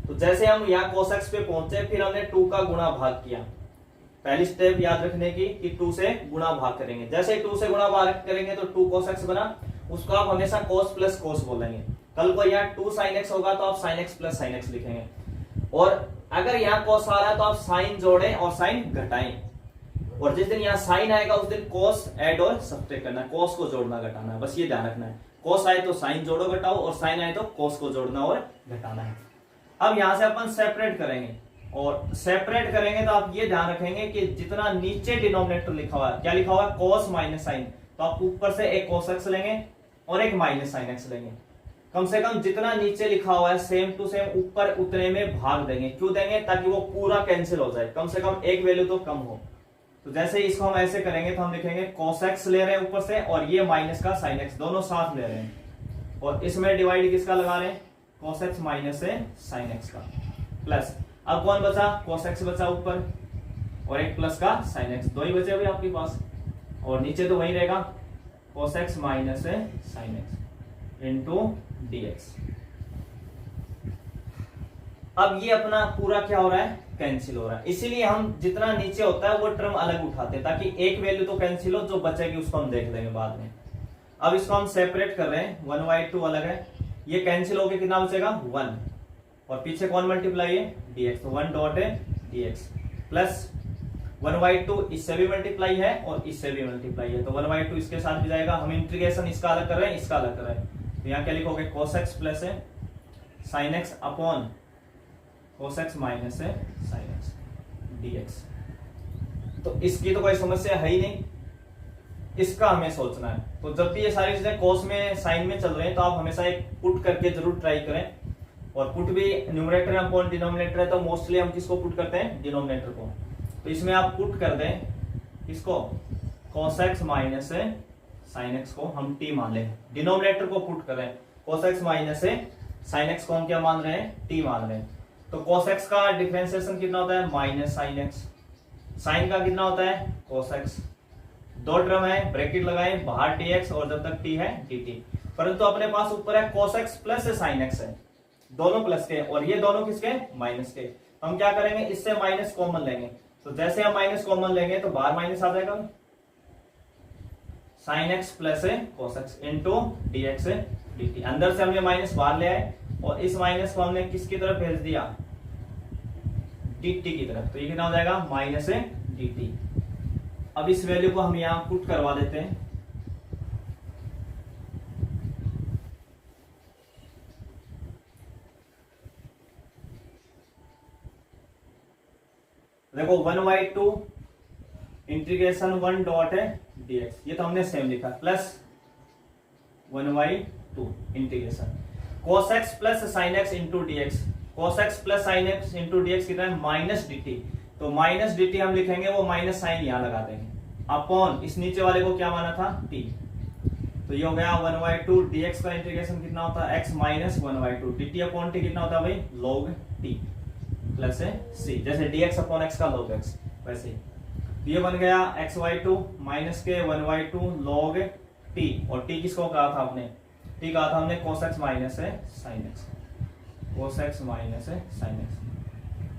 तो जैसे हम यहाँ cos x पे पहुंचे फिर हमने 2 का गुणा भाग किया, पहली स्टेप याद रखने की कि 2 से गुणा भाग करेंगे, जैसे 2 से गुणा भाग करेंगे तो 2 cos x बना, उसको आप हमेशा cos प्लस cos बोलेंगे। कल को यहाँ 2 sin x होगा तो आप sin x plus sin x लिखेंगे, और अगर यहाँ cos आ रहा है तो आप साइन जोड़ें और साइन घटाएं, और जिस दिन यहाँ साइन आएगा उस दिन cos ऐड और सब्ट्रैक्ट करना है, cos को जोड़ना घटाना है, बस ये ध्यान रखना है। cos आए तो साइन जोड़ो घटाओ, और साइन आए तो cos को जोड़ना और घटाना है। अब यहां से अपन सेपरेट करेंगे, और सेपरेट करेंगे तो आप ये ध्यान रखेंगे कि जितना नीचे डिनोमिनेटर लिखा हुआ है, क्या लिखा हुआ है cos माइनस साइन, तो आप ऊपर से एक cos x लेंगे और एक माइनस साइन x लेंगे। कम से कम जितना नीचे लिखा हुआ है सेम टू सेम ऊपर उतने में भाग देंगे, क्यों देंगे, ताकि वो पूरा कैंसिल हो जाए, कम से कम एक वैल्यू तो कम हो। तो जैसे इसको हम ऐसे करेंगे तो हम लिखेंगे cos x ले रहे हैं ऊपर से, और ये माइनस का sin x दोनों साथ ले रहे हैं, और इसमें डिवाइड किसका लगा रहे हैं cos x minus sin x का, प्लस अब कौन बचा cos x बचा ऊपर, और एक प्लस का sin x, दो ही बचे अभी आपके पास, और नीचे तो वही रहेगा cos x minus sin x into dx। अब ये अपना पूरा क्या हो रहा है कैंसिल हो रहा है, इसीलिए हम जितना नीचे होता है वो टर्म अलग उठाते हैं ताकि एक वैल्यू तो कैंसिल हो, जो बचेगी उसको हम देख लेंगे बाद में। अब इसको हम सेपरेट कर रहे हैं, 1/2 अलग है, ये कैंसिल होकर कितना बचेगा 1, और पीछे कौन मल्टीप्लाई है dx, तो 1 डॉट है dx, प्लस 1/2 इससे भी मल्टीप्लाई है और इससे भी मल्टीप्लाई है, तो 1/2 इसके साथ भी जाएगा। हम इंटीग्रेशन इसका अलग कर रहे हैं, इसका अलग कर रहे हैं, तो यहाँ क्या लिखोगे cos x प्लस है sin x upon cos x minus है sin x dx। तो इसकी तो कोई समस्या है ही नहीं, इसका हमें सोचना है। तो जब भी ये सारी चीजें cos में sin में चल रहे हैं तो आप हमेशा एक पुट करके जरूर ट्राई करें, और पुट भी न्यूमरेटर अपॉन डिनोमिनेटर है तो मोस्टली हम किसको पुट करते हैं डिनोमिनेटर को, तो इसमें आप पुट कर दें इसको cos x माइनस है sin x को हम t मान लें, डिनोमिनेटर को पुट करें cos x माइनस है sin x को हम क्या मान रहे हैं t मान रहे हैं, तो cos x का डिफरेंशिएशन कितना होता है माइनस sin x, sin का कितना होता है cos x, दो टर्म है ब्रैकेट लगाएं बाहर dx और जब तक t है dt, परंतु अपने पास ऊपर है cos x plus sin x है, दोनों प्लस के और ये दोनों किसके माइनस के, हम क्या करेंगे इससे माइनस कॉमन लेंगे, तो जैसे हम माइनस कॉमन लेंगे तो बाहर माइनस आ जाएगा sin x plus cos x into dx dt। अंदर से हमने माइनस बाहर ले आए और इस माइनस को हमने किसकी तरफ भेज दिया, dt की तरफ। तो ये कितना हो जाएगा, माइनस dt। अब इस वैल्यू को हम यहां पुट करवा देते हैं। देखो 1/2 इंटीग्रेशन 1 डॉट है dx, ये तो हमने सेम लिखा, plus 1/2 integration cos x plus sin x into dx। cos x plus sin x into dx कितना है, माइनस dt। तो माइनस dt हम लिखेंगे, वो माइनस साइन यहां लगा देंगे, अपॉन इस नीचे वाले को क्या माना था, t। तो ये हो गया 1/2 dx का इंटीग्रेशन कितना होता है, x minus 1/2 dt upon t कितना होता है भाई, log t प्लस c। जैसे dx अपॉन x का log x, वैसे ही ये बन गया x/2 माइनस के 1/2 log t। और t किसको कहा था आपने, t कहा था हमने cos x माइनस है sin x, cos x minus है sin x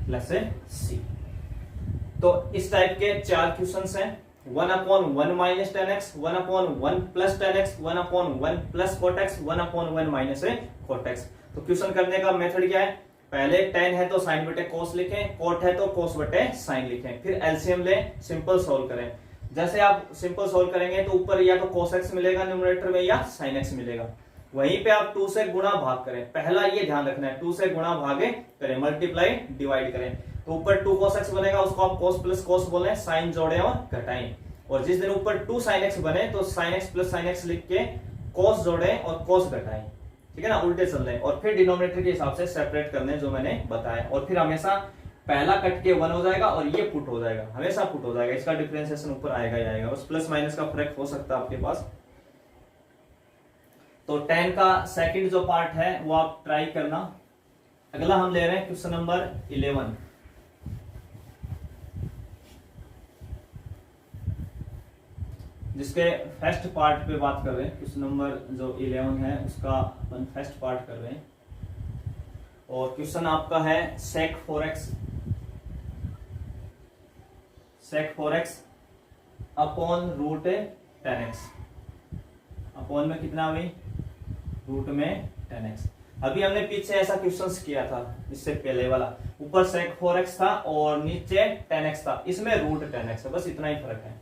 प्लस c। तो इस टाइप के 4 क्वेश्चंस हैं, 1/1 minus 10x, 1/1 plus 10x, 1/1 plus cot x, 1/1 minus cot x। तो क्वेश्चन करने का मेथड क्या है, पहले tan है तो sin बटे cos लिखें, cot है तो cos बटे sin लिखें, फिर एलसीएम लें, सिंपल सोल्व करें। जैसे आप सिंपल सोल्व करेंगे तो ऊपर या तो cos x मिलेगा न्यूमरेटर में या sin x मिलेगा, वहीं पे आप 2 से गुणा भाग करें। पहला ये ध्यान रखना है, 2 से गुणा भागे करें, मल्टीप्लाई डिवाइड करें। तो ऊपर 2 cos x बनेगा, उसको आप cos प्लस cos बोलें, साइन जोड़े और घटाएं। और जिस दिन ऊपर 2 sin x बने तो sin x plus sin x लिख के cos जोड़े और cos घटाएं, ठीक है ना, उल्टे चल रहे हैं। और फिर डिनोमिनेटर के हिसाब से सेपरेट करने जो मैंने बताया। और फिर हमेशा पहला कट के 1 हो जाएगा और ये पुट हो जाएगा, हमेशा पुट हो जाएगा, इसका डिफरेंशिएशन ऊपर आएगा ही आएगा, बस प्लस माइनस का फर्क हो सकता है आपके पास। तो 10 का सेकंड जो पार्ट है वो आप ट्राई करना। अगला हम ले रहे हैं क्वेश्चन नंबर 11, जिसके फर्स्ट पार्ट पे बात कर रहे हैं। क्वेश्चन नंबर जो 11 है उसका अपन फर्स्ट पार्ट कर रहे हैं। और क्वेश्चन आपका है sec 4x upon root 10x, upon में कितना भाई, रूट में 10x। अभी हमने पीछे ऐसा क्वेश्चन किया था इससे पहले वाला, ऊपर sec 4x था और नीचे 10x था, इसमें रूट 10x है, बस इतना ही फर्क है।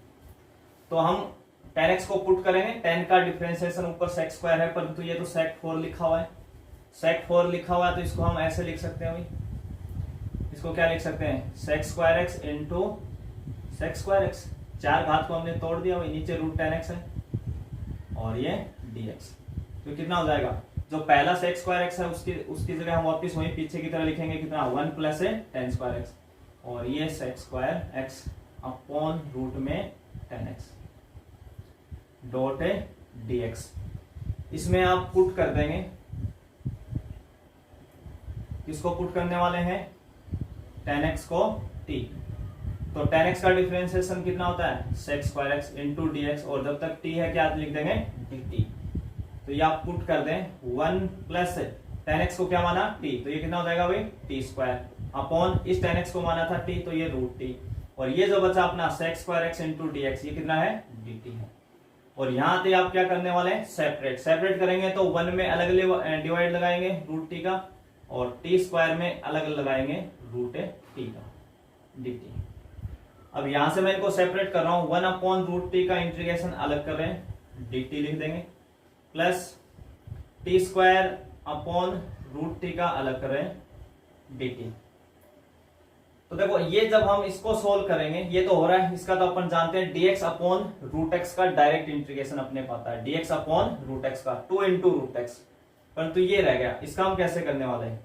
तो हम 10x को पुट करेंगे, 10 का डिफरेंशिएशन ऊपर sec स्क्वायर है, परंतु ये तो sec 4 लिखा हुआ है, sec 4 लिखा हुआ है, तो इसको हम ऐसे लिख सकते हैं भाई, इसको क्या लिख सकते हैं, sec square x into sec square x, 4 घात को हमने तोड़ दिया भाई, नीचे रूट 10x है और ये dx। तो कितना हो जाएगा, जो पहला sec स्क्वायर x है उसकी जगह हम वापस वही पीछे की तरह लिखेंगे, कितना 1 प्लस 10 स्क्वायर x, और ये sec square x upon root में 10x डॉट dx। इसमें आप पुट कर देंगे, किसको पुट करने वाले हैं, 10x को t। तो 10x का डिफरेंशिएशन कितना होता है, sec square x into dx, और जब तक t है क्या लिख देंगे, dt। तो ये आप पुट कर दें, 1 प्लस 10x को क्या माना, t, तो ये कितना हो जाएगा भाई, t स्क्वायर अपॉन इस 10x को माना था t, तो ये रूट t, और ये जो बचा अपना sec square x into dx, ये कितना है, dt है। और यहां पे आप क्या करने वाले हैं, सेपरेट करेंगे, तो 1 में अलग डिवाइड लगाएंगे रूट टी का, और टी स्क्वायर में अलग लगाएंगे रूट टी का, dt। अब यहां से मैं इनको सेपरेट कर रहा हूं, 1 अपॉन रूट टी का इंटीग्रेशन अलग कर रहे हैं, dt लिख देंगे, plus t square upon root t का अलग कर रहे हैं, dt। तो देखो ये जब हम इसको सोल्व करेंगे, ये तो हो रहा है, इसका तो अपन जानते हैं dx अपॉन रूट x का डायरेक्ट इंटीग्रेशन अपने पाता है, dx अपॉन रूट x का 2 इंटू रूट x, परंतु ये रह गया, इसका हम कैसे करने वाले हैं।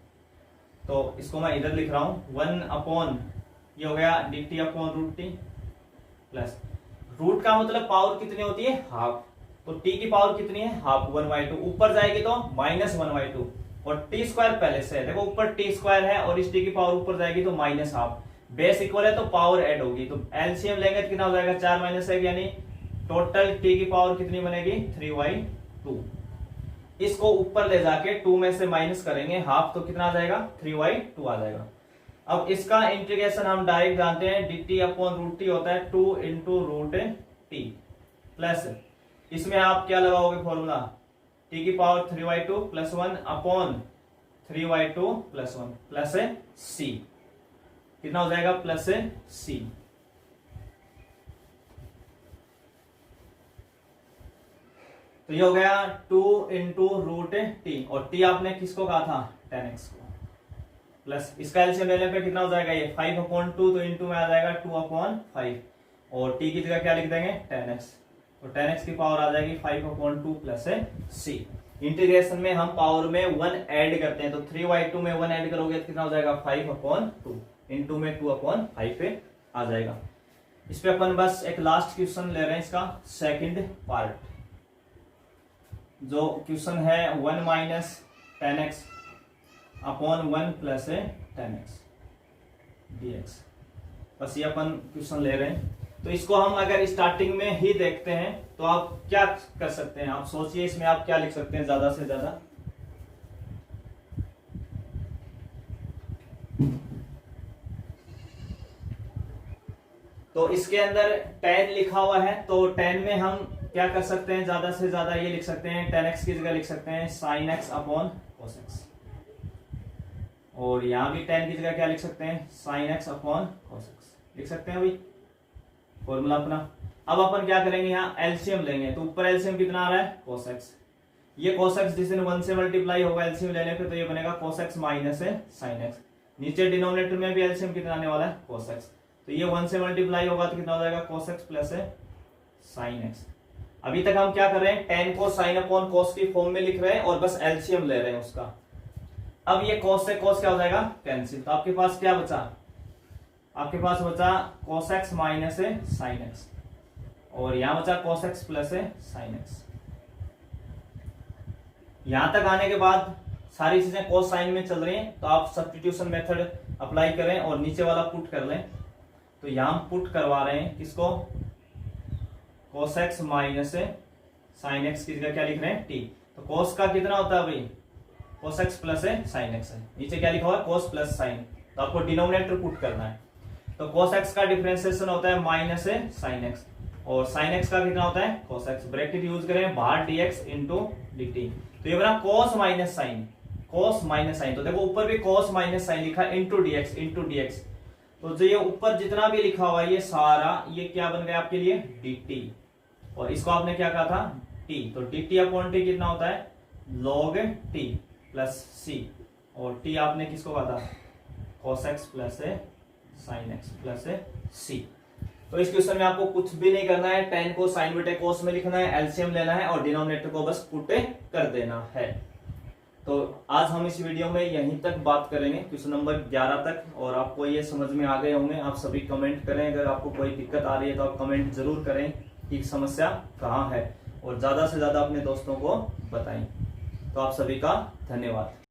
तो इसको मैं इधर लिख रहा हूं, 1 अपॉन ये हो गया dt upon root t, plus root का मतलब पावर कितनी होती है, हाफ, तो t की पावर कितनी है, हाफ, 1/2, ऊपर जाएगी तो माइनस 1/2, और टी स्क्वायर पहले से है, देखो ऊपर टी स्क्वायर है और इस टी की पावर ऊपर जाएगी तो माइनस हाफ, बेस इक्वल है तो पावर ऐड होगी, तो एलसीएम लेंगे तो कितना हो जाएगा, 4 माइनस 1, यानी टोटल टी की पावर कितनी बनेगी, 3/2। इसको ऊपर ले जाके 2 में से माइनस करेंगे हाफ, तो कितना आ जाएगा, 3/2 आ जाएगा। अब इसका इंटीग्रेशन हम डायरेक्ट जानते हैं, dt अपॉन रूट टी होता है 2 इंटू रूट टी, प्लस इसमें आप क्या लगाओगे फॉर्मूला, टी की power 3/2 plus 1 upon 3/2 plus 1 plus C, कितना हो जाएगा प्लस सी। तो ये हो गया 2 इंटू रूट टी, और टी आपने किसको कहा था 10x को, प्लस इसका एलसीएम लेने पे कितना हो जाएगा ये 5/2, तो इंटू में आ जाएगा 2/5, और टी की जगह क्या लिख देंगे 10x, तो 10x की पावर आ जाएगी 5/2 प्लस सी। इंटीग्रेशन में हम पावर में 1 ऐड करते हैं, तो 3/2 में 1 ऐड करोगे तो कितना हो जाएगा 5/2, इंटू में 2/5 पे आ जाएगा। इस पे अपन बस एक लास्ट क्वेश्चन ले रहे हैं, इसका सेकंड पार्ट, जो क्वेश्चन है 1 minus 10x upon 1 plus 10x dx, बस ये अपन क्वेश्चन ले रहे हैं। तो इसको हम अगर स्टार्टिंग में ही देखते हैं तो आप क्या कर सकते हैं, आप सोचिए इसमें आप क्या लिख सकते हैं ज्यादा से ज्यादा। तो इसके अंदर 10 लिखा हुआ है, तो 10 में हम क्या कर सकते हैं, ज्यादा से ज्यादा ये लिख सकते हैं 10x की जगह लिख सकते हैं sin x upon cos x, और यहां भी 10 की जगह क्या लिख सकते हैं sin x upon cos x लिख सकते हैं भाई, फॉर्मूला अपना। अब अपन क्या करेंगे, यहाँ एलसीएम लेंगे, तो ऊपर एलसीएम कितना आ रहा है cos x, ये cos x जिस दिन 1 से मल्टीप्लाई होगा एलसीएम लेने पे, तो ये बनेगा cos x minus sin x। नीचे डिनोमिनेटर में भी एलसीएम कितना आने वाला है cos x, तो ये 1 से मल्टीप्लाई होगा तो कितना हो जाएगा cos x plus sin x। अभी तक हम क्या कर रहे हैं 10 को sin अपॉन cos की फॉर्म में लिख रहे हैं और बस एलसीएम ले रहे हैं उसका। अब ये cos से cos क्या हो जाएगा कैंसिल, तो आपके पास क्या बचा, आपके पास बचा cos x minus sin x, और यहां बचा cos x plus sin x। यहां तक आने के बाद सारी चीजें cos sin में चल रही हैं, तो आप सब्स्टिट्यूशन मेथड अप्लाई करें और नीचे वाला पुट कर लें। तो यहां पुट करवा रहे हैं किसको, cos x minus sin x की जगह क्या लिख रहे हैं t, तो cos का कितना होता है भाई cos x plus sin x है, नीचे क्या लिखा हुआ है cos प्लस sin, तो आपको डिनोमिनेटर पुट करना है। तो cos x का डिफरेंशिएशन होता है माइनस sin x, और sin x का कितना होता है cos x, ब्रैकेट यूज करें बाहर dx इंटू dt, तो ये बना cos minus sin, cos minus sin, तो देखो ऊपर भी cos माइनस sin लिखा इंटू dx, तो जो ये ऊपर जितना भी लिखा हुआ है ये सारा ये क्या बन गया आपके लिए dt, और इसको आपने क्या कहा था t, तो dt अपॉन t कितना होता है log t प्लस c, और t आपने किसको कहा था cos x plus sin x plus c। तो इस क्वेश्चन में आपको कुछ भी नहीं करना है, 10 को sin बटे cos में लिखना है, एलसीएम लेना है और डिनोमिनेटर को बस पुट कर देना है। तो आज हम इस वीडियो में यहीं तक बात करेंगे क्वेश्चन नंबर 11 तक, और आपको ये समझ में आ गए होंगे। आप सभी कमेंट करें, अगर आपको कोई दिक्कत आ रही है तो आप कमेंट जरूर करें कि समस्या कहाँ है, और ज्यादा से ज्यादा अपने दोस्तों को बताएं। तो आप सभी का धन्यवाद।